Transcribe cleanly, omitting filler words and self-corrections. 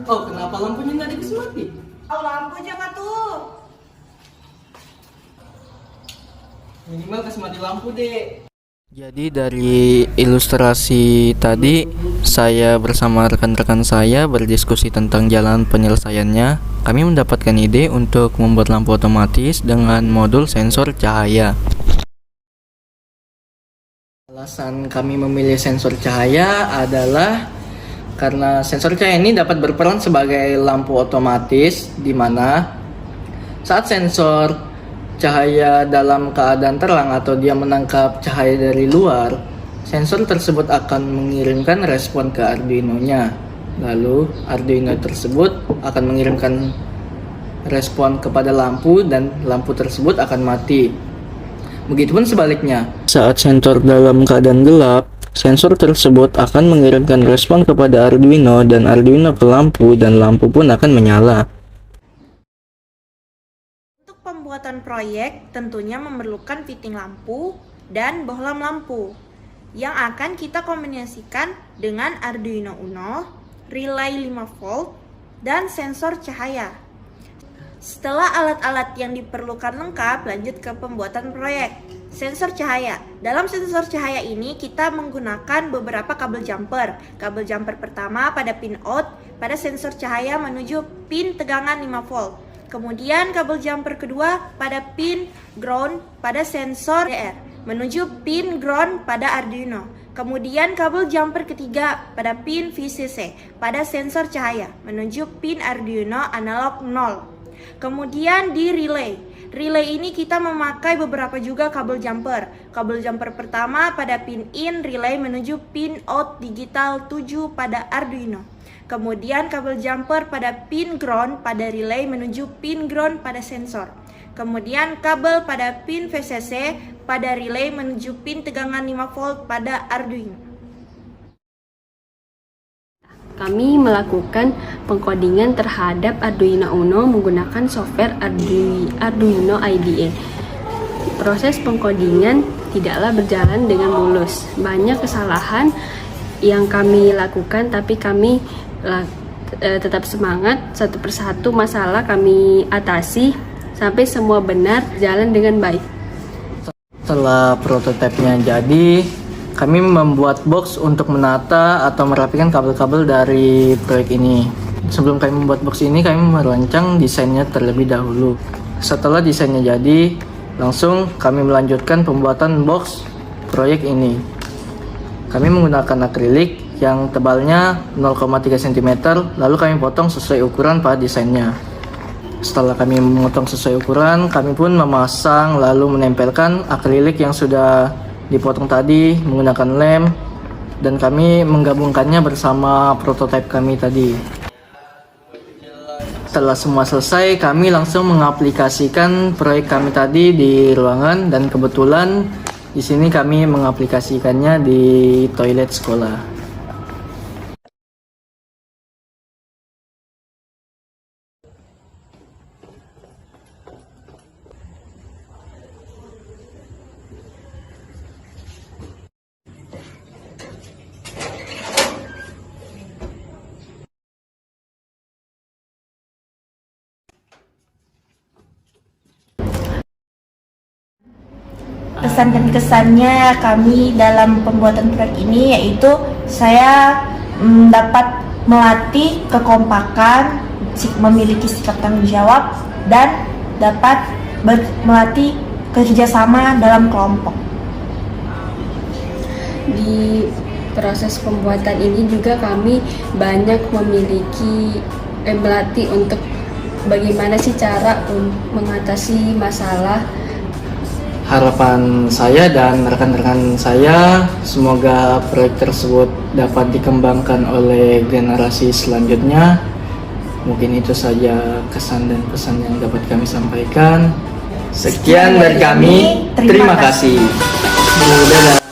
Oh, kenapa lampunya nggak dikasih mati? Oh, lampu jangan tuh. Minimal kasih mati lampu deh. Jadi dari ilustrasi tadi, saya bersama rekan-rekan saya berdiskusi tentang jalan penyelesaiannya. Kami mendapatkan ide untuk membuat lampu otomatis dengan modul sensor cahaya. Alasan kami memilih sensor cahaya adalah karena sensor cahaya ini dapat berperan sebagai lampu otomatis, di mana saat sensor cahaya dalam keadaan terang atau dia menangkap cahaya dari luar, sensor tersebut akan mengirimkan respon ke Arduino-nya. Lalu Arduino tersebut akan mengirimkan respon kepada lampu dan lampu tersebut akan mati. Begitupun sebaliknya, saat sensor dalam keadaan gelap, sensor tersebut akan mengirimkan respon kepada Arduino dan Arduino ke lampu dan lampu pun akan menyala. Untuk pembuatan proyek tentunya memerlukan fitting lampu dan bohlam lampu yang akan kita kombinasikan dengan Arduino Uno, relay 5 volt, dan sensor cahaya. Setelah alat-alat yang diperlukan lengkap, lanjut ke pembuatan proyek. Sensor cahaya. Dalam sensor cahaya ini kita menggunakan beberapa kabel jumper. Kabel jumper pertama pada pin out pada sensor cahaya menuju pin tegangan 5 volt. Kemudian kabel jumper kedua pada pin ground pada sensor DR menuju pin ground pada Arduino. Kemudian kabel jumper ketiga pada pin VCC pada sensor cahaya menuju pin Arduino analog 0. Kemudian di relay. Relay ini kita memakai beberapa juga kabel jumper. Kabel jumper pertama pada pin in relay menuju pin out digital 7 pada Arduino. Kemudian kabel jumper pada pin ground pada relay menuju pin ground pada sensor. Kemudian kabel pada pin VCC pada relay menuju pin tegangan 5 volt pada Arduino. Kami melakukan pengkodingan terhadap Arduino Uno menggunakan software Arduino IDE. Proses pengkodingan tidaklah berjalan dengan mulus. Banyak kesalahan yang kami lakukan, tapi kami tetap semangat. Satu persatu masalah kami atasi sampai semua benar jalan dengan baik. Setelah prototipenya jadi, kami membuat box untuk menata atau merapikan kabel-kabel dari proyek ini. Sebelum kami membuat box ini, kami merancang desainnya terlebih dahulu. Setelah desainnya jadi, langsung kami melanjutkan pembuatan box proyek ini. Kami menggunakan akrilik yang tebalnya 0,3 cm, lalu kami potong sesuai ukuran pada desainnya. Setelah kami memotong sesuai ukuran, kami pun memasang lalu menempelkan akrilik yang sudah dipotong tadi menggunakan lem, dan kami menggabungkannya bersama prototipe kami tadi. Setelah semua selesai, kami langsung mengaplikasikan proyek kami tadi di ruangan, dan kebetulan di sini kami mengaplikasikannya di toilet sekolah. Pesan dan kesannya kami dalam pembuatan proyek ini yaitu saya dapat melatih kekompakan, memiliki sikap tanggung jawab, dan dapat melatih kerjasama dalam kelompok. Di proses pembuatan ini juga kami banyak melatih untuk bagaimana sih cara mengatasi masalah. Harapan saya dan rekan-rekan saya, semoga proyek tersebut dapat dikembangkan oleh generasi selanjutnya. Mungkin itu saja kesan dan pesan yang dapat kami sampaikan. Sekian dari kami, terima kasih. Dadah.